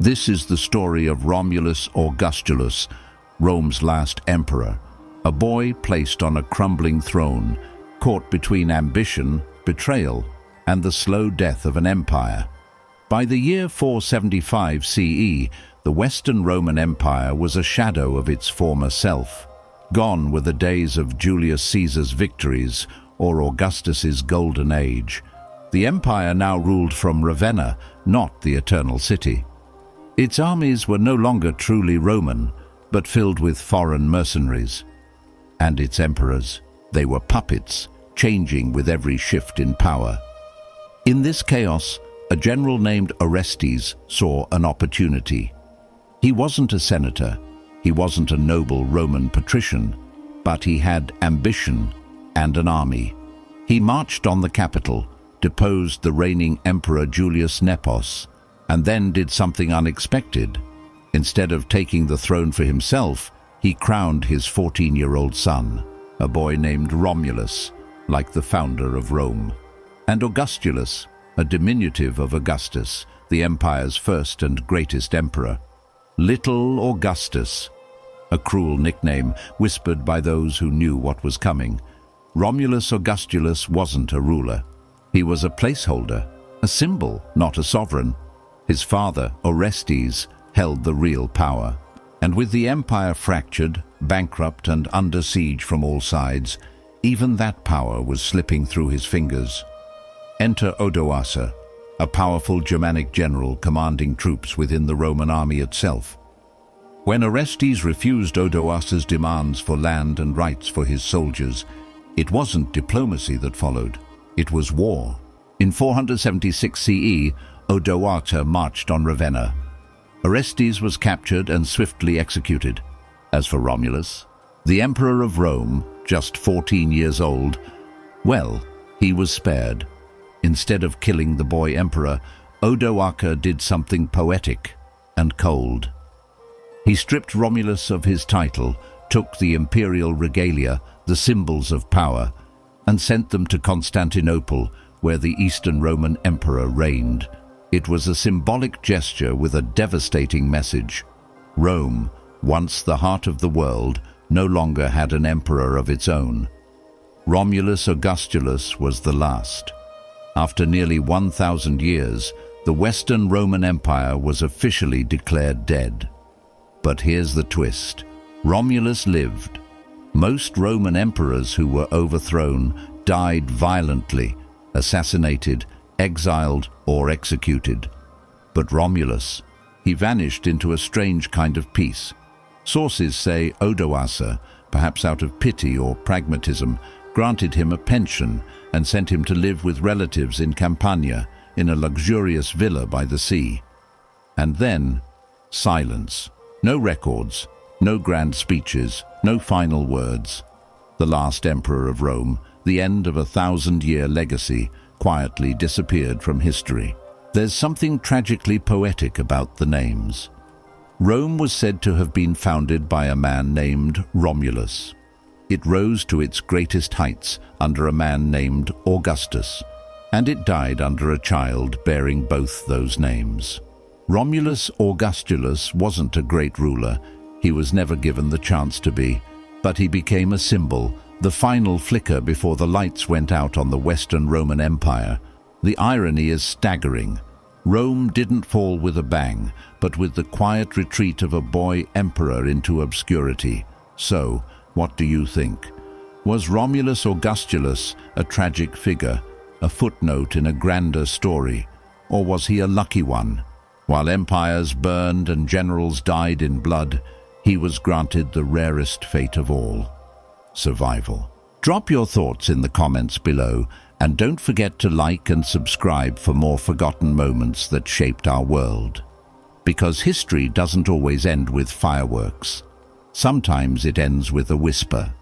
This is the story of Romulus Augustulus, Rome's last emperor, a boy placed on a crumbling throne, caught between ambition, betrayal, and the slow death of an empire. By the year 475 CE, the Western Roman Empire was a shadow of its former self. Gone were the days of Julius Caesar's victories or Augustus's golden age. The empire now ruled from Ravenna, not the Eternal City. Its armies were no longer truly Roman, but filled with foreign mercenaries. And its emperors, they were puppets, changing with every shift in power. In this chaos, a general named Orestes saw an opportunity. He wasn't a senator, he wasn't a noble Roman patrician, but he had ambition and an army. He marched on the capital, deposed the reigning emperor Julius Nepos, and then did something unexpected. Instead of taking the throne for himself, he crowned his 14-year-old son, a boy named Romulus, like the founder of Rome. And Augustulus, a diminutive of Augustus, the empire's first and greatest emperor. Little Augustus, a cruel nickname whispered by those who knew what was coming. Romulus Augustulus wasn't a ruler. He was a placeholder, a symbol, not a sovereign. His father, Orestes, held the real power. And with the empire fractured, bankrupt and under siege from all sides, even that power was slipping through his fingers. Enter Odoacer, a powerful Germanic general commanding troops within the Roman army itself. When Orestes refused Odoacer's demands for land and rights for his soldiers, it wasn't diplomacy that followed, it was war. In 476 CE, Odoacer marched on Ravenna. Orestes was captured and swiftly executed. As for Romulus, the emperor of Rome, just 14 years old, well, he was spared. Instead of killing the boy emperor, Odoacer did something poetic and cold. He stripped Romulus of his title, took the imperial regalia, the symbols of power, and sent them to Constantinople, where the Eastern Roman emperor reigned. It was a symbolic gesture with a devastating message. Rome, once the heart of the world, no longer had an emperor of its own. Romulus Augustulus was the last. After nearly 1,000 years, the Western Roman Empire was officially declared dead. But here's the twist. Romulus lived. Most Roman emperors who were overthrown died violently, assassinated, exiled, or executed. But Romulus, he vanished into a strange kind of peace. Sources say Odoacer, perhaps out of pity or pragmatism, granted him a pension and sent him to live with relatives in Campania, in a luxurious villa by the sea. And then, silence. No records, no grand speeches, no final words. The last emperor of Rome, the end of a 1,000-year legacy, quietly disappeared from history. There's something tragically poetic about the names. Rome was said to have been founded by a man named Romulus. It rose to its greatest heights under a man named Augustus, and it died under a child bearing both those names. Romulus Augustulus wasn't a great ruler. He was never given the chance to be, but he became a symbol, the final flicker before the lights went out on the Western Roman Empire. The irony is staggering. Rome didn't fall with a bang, but with the quiet retreat of a boy emperor into obscurity. So, what do you think? Was Romulus Augustulus a tragic figure, a footnote in a grander story, or was he a lucky one? While empires burned and generals died in blood, he was granted the rarest fate of all: survival. Drop your thoughts in the comments below, and don't forget to like and subscribe for more forgotten moments that shaped our world. Because history doesn't always end with fireworks. Sometimes it ends with a whisper.